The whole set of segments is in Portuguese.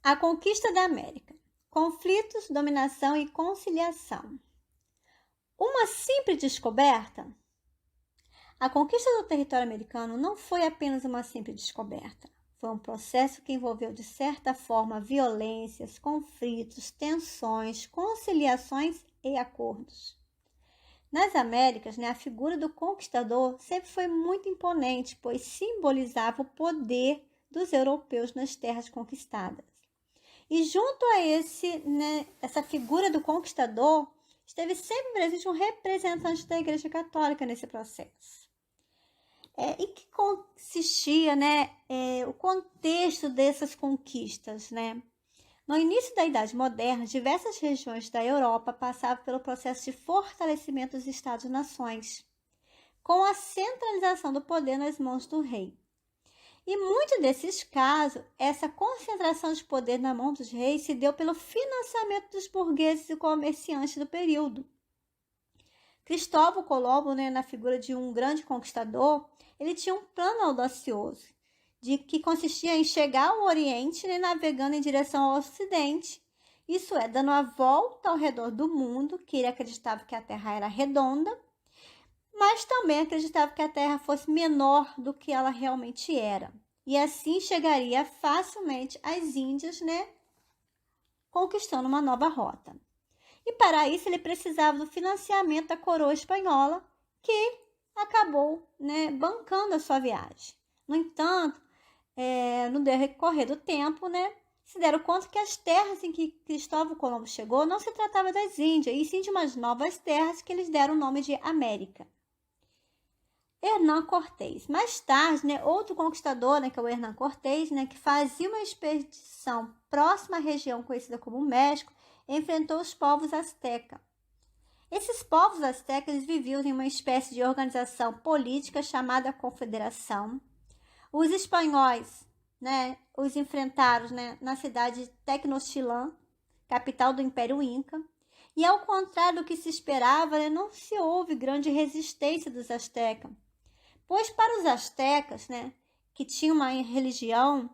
A conquista da América. Conflitos, dominação e conciliação. Uma simples descoberta? A conquista do território americano não foi apenas uma simples descoberta. Foi um processo que envolveu, de certa forma, violências, conflitos, tensões, conciliações e acordos. Nas Américas, a figura do conquistador sempre foi muito imponente, pois simbolizava o poder dos europeus nas terras conquistadas. E junto a essa figura do conquistador, esteve sempre presente um representante da Igreja Católica nesse processo. Em que consistia o contexto dessas conquistas? No início da Idade Moderna, diversas regiões da Europa passavam pelo processo de fortalecimento dos Estados-nações, com a centralização do poder nas mãos do rei. E muitos desses casos, essa concentração de poder na mão dos reis se deu pelo financiamento dos burgueses e comerciantes do período. Cristóvão Colombo, na figura de um grande conquistador, ele tinha um plano audacioso, que consistia em chegar ao Oriente, navegando em direção ao Ocidente, isso é, dando a volta ao redor do mundo, que ele acreditava que a Terra era redonda, mas também acreditava que a Terra fosse menor do que ela realmente era. E assim chegaria facilmente às Índias, conquistando uma nova rota. E para isso ele precisava do financiamento da coroa espanhola, que acabou bancando a sua viagem. No entanto, no decorrer do tempo, se deram conta que as terras em que Cristóvão Colombo chegou não se tratava das Índias, e sim de umas novas terras que eles deram o nome de América. Hernán Cortés. Mais tarde, outro conquistador, que é o Hernán Cortés, que fazia uma expedição próxima à região conhecida como México, enfrentou os povos aztecas. Esses povos aztecas viviam em uma espécie de organização política chamada Confederação. Os espanhóis, os enfrentaram, na cidade de Tenochtitlán, capital do Império Inca. E ao contrário do que se esperava, não se houve grande resistência dos aztecas. Pois para os astecas, que tinham uma religião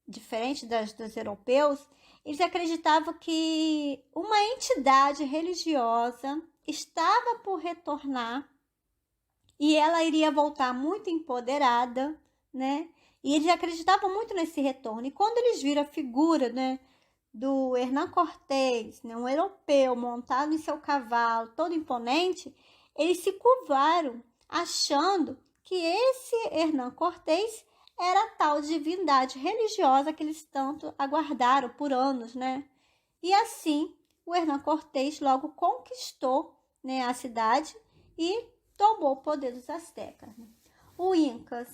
diferente dos europeus, eles acreditavam que uma entidade religiosa estava por retornar e ela iria voltar muito empoderada, E eles acreditavam muito nesse retorno. E quando eles viram a figura, do Hernán Cortés, um europeu montado em seu cavalo, todo imponente, eles se curvaram, achando que esse Hernán Cortés era a tal divindade religiosa que eles tanto aguardaram por anos, E assim, o Hernán Cortés logo conquistou, a cidade e tomou o poder dos astecas. Os Incas,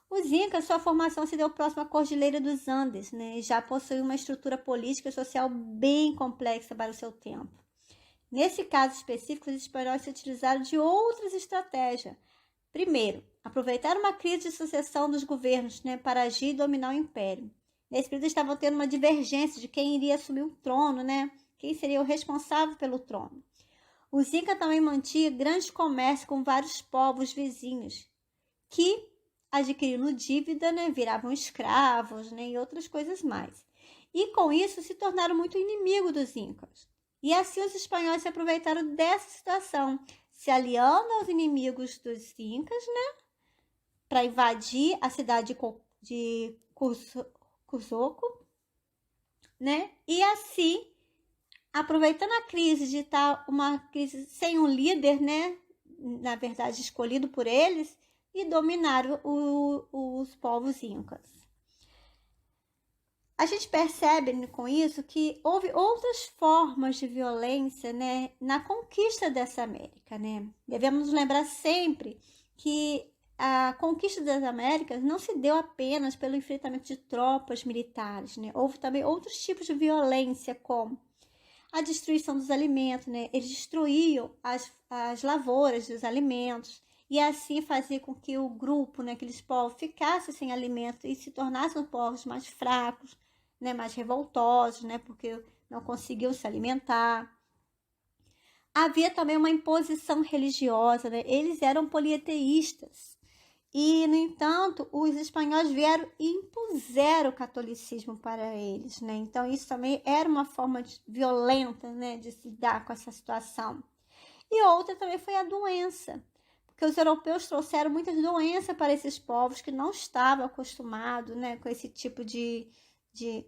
Os Incas, sua formação se deu próximo à Cordilheira dos Andes, e já possuía uma estrutura política e social bem complexa para o seu tempo. Nesse caso específico, os espanhóis se utilizaram de outras estratégias. Primeiro, aproveitar uma crise de sucessão dos governos, para agir e dominar o império. Nesse período estavam tendo uma divergência de quem iria assumir o trono, quem seria o responsável pelo trono. Os Incas também mantinham grande comércio com vários povos vizinhos, que, adquirindo dívida, viravam escravos, e outras coisas mais. E com isso se tornaram muito inimigos dos Incas. E assim os espanhóis se aproveitaram dessa situação, se aliando aos inimigos dos Incas, para invadir a cidade de Cuzco, E assim, aproveitando a crise de estar uma crise sem um líder, na verdade escolhido por eles, e dominaram os povos incas. A gente percebe com isso que houve outras formas de violência, na conquista dessa América, Devemos lembrar sempre que a conquista das Américas não se deu apenas pelo enfrentamento de tropas militares, Houve também outros tipos de violência, como a destruição dos alimentos, Eles destruíam as lavouras dos alimentos, e assim fazia com que o grupo, aqueles povos, ficassem sem alimento e se tornassem povos mais fracos, mais revoltosos, porque não conseguiam se alimentar. Havia também uma imposição religiosa, Eles eram politeístas. E, no entanto, os espanhóis vieram e impuseram o catolicismo para eles, né? Então, isso também era uma forma violenta, né, de se lidar com essa situação. E outra também foi a doença, porque os europeus trouxeram muitas doenças para esses povos que não estavam acostumados, né, com esse tipo de, de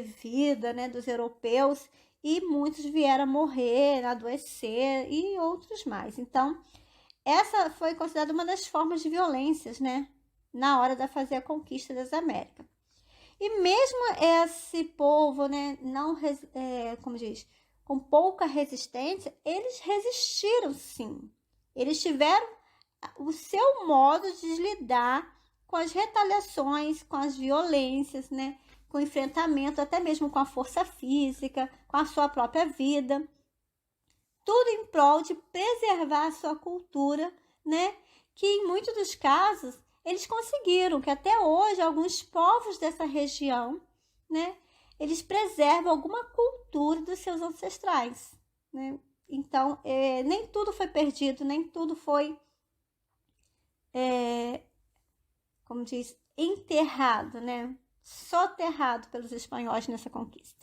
vida, né, dos europeus, e muitos vieram a morrer, a adoecer e outros mais. Então, essa foi considerada uma das formas de violências, né, na hora de fazer a conquista das Américas. E mesmo esse povo, né, não, como diz, com pouca resistência, eles resistiram sim. Eles tiveram o seu modo de lidar com as retaliações, com as violências, né, com o enfrentamento, até mesmo com a força física, com a sua própria vida. Tudo em prol de preservar a sua cultura, né, que em muitos dos casos eles conseguiram, que até hoje alguns povos dessa região, né, eles preservam alguma cultura dos seus ancestrais, né? Então, nem tudo foi perdido, nem tudo foi, como diz, enterrado, né? Soterrado pelos espanhóis nessa conquista.